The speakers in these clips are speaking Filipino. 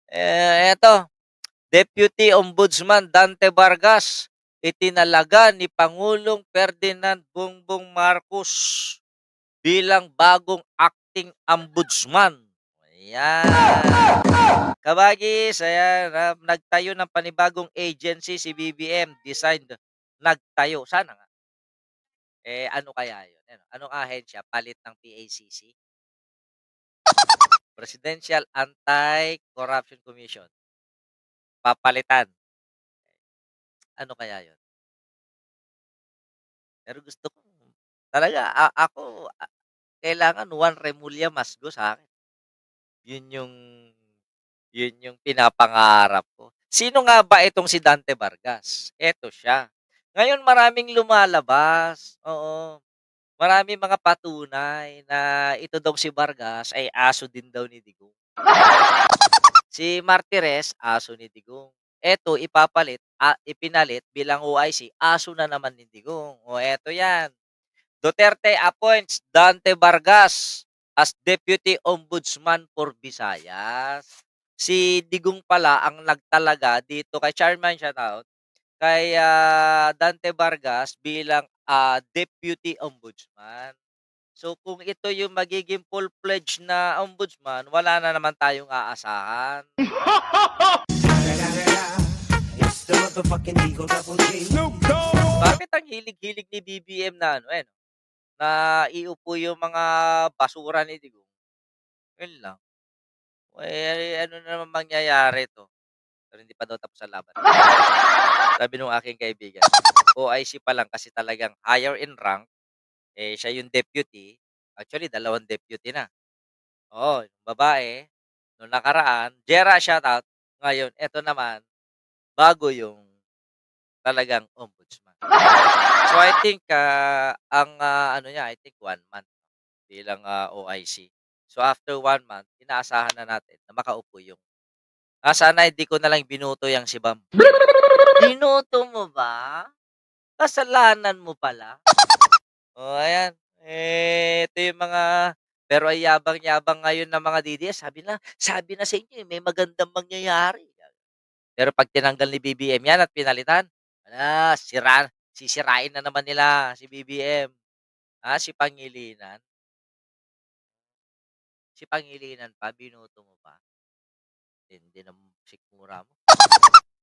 Eto, Deputy Ombudsman Dante Vargas, itinalaga ni Pangulong Ferdinand Bongbong Marcos bilang bagong acting ombudsman. Ayan. Kabagis, ayan, nagtayo ng panibagong agency si BBM, designed, nagtayo. Sana nga. Ano kaya yun? Ano, anong ahensya? Palit ng PACC? Presidential Anti-Corruption Commission. Papalitan. Ano kaya yun? Pero gusto ko, talaga, ako, kailangan Juan Remulla Masgo sa akin. Yun yung, yun yung pinapangarap ko. Sino nga ba itong si Dante Vargas? Eto siya. Ngayon maraming lumalabas. Oo. Maraming mga patunay na ito daw si Vargas ay aso din daw ni Digong. Si Martires, aso ni Digong. Eto ipinalit bilang OIC, aso na naman ni Digong. O eto yan. Duterte appoints Dante Vargas as Deputy Ombudsman for Visayas. Si Digong pala ang nagtalaga dito kay Chairman shoutout kay Dante Vargas bilang Deputy Ombudsman. So kung ito yung magiging full-fledged na ombudsman, wala na naman tayong aasahan. Bakit ang hilig-hilig ni BBM na ano, na iupo yung mga basura ni Digong? Yun lang. Ano na naman mangyayari 'to? Pero hindi pa daw tapos ang laban. Sabi nung aking kaibigan, OIC pa lang kasi talagang higher in rank, siya yung deputy. Actually, dalawang deputy na. Oo, yung babae, nung nakaraan, Jera shoutout. Ngayon, eto naman, bago yung talagang ombudsman. So I think, ano niya, I think 1 month bilang OIC. So after 1 month, inaasahan na natin na makaupo yung sana hindi ko na lang binuto yang si Bam. Binoto mo ba? Kasalanan mo pala. Oh, ayan. Ito yung mga pero ay yabang-yabang ngayon ng mga DDS. Sabi na sa inyo, may magandang mangyayari. Pero 'pag tinanggal ni BBM 'yan at pinalitan, sisirain na naman nila si BBM. Si Pangilinan. Si Pangilinan pa, binoto mo pa. Tindi ng sikmura mo.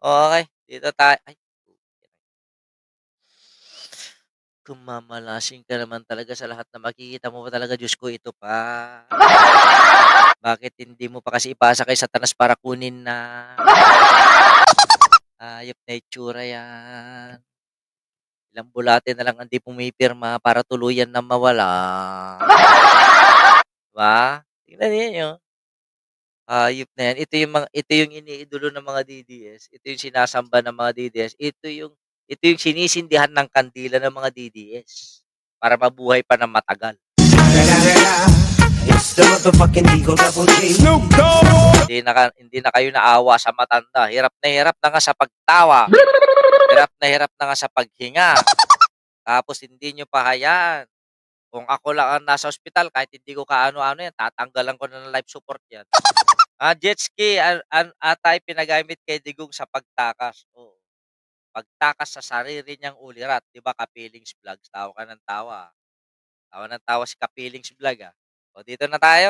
Okey, dito tayo ay, kumamalasing ka naman talaga sa lahat na makikita mo pa talaga, Diyos ko, ito pa. Bakit hindi mo pa kasi ipasa kay Satanas para kunin na? Hayop na itsura 'yan. Ilang bulate na lang ang di pumipirma para tuluyan na mawala. 'Di ba? Tingnan ninyo, hayop na 'yan. Ito yung iniidolo ng mga DDS, ito yung sinasamba ng mga DDS, ito yung sinisindihan ng kandila ng mga DDS para mabuhay pa ng matagal. Hindi na kayo naawa sa matanda, hirap na nga sa pagtawa, hirap na nga sa paghinga, tapos hindi niyo pa hayaan. Kung ako lang ang nasa ospital kahit hindi ko kaano-ano yan, tatanggalan ko na ng life support yan. Jet ski atay pinagamit kay Digong sa pagtakas, oo. Pagtakas sa sarili niyang ulirat, 'di ba Kapilings Vlogs, tawa ka ng tawa. Tawa ng tawa si Kapilings Vlog, Oh, dito na tayo.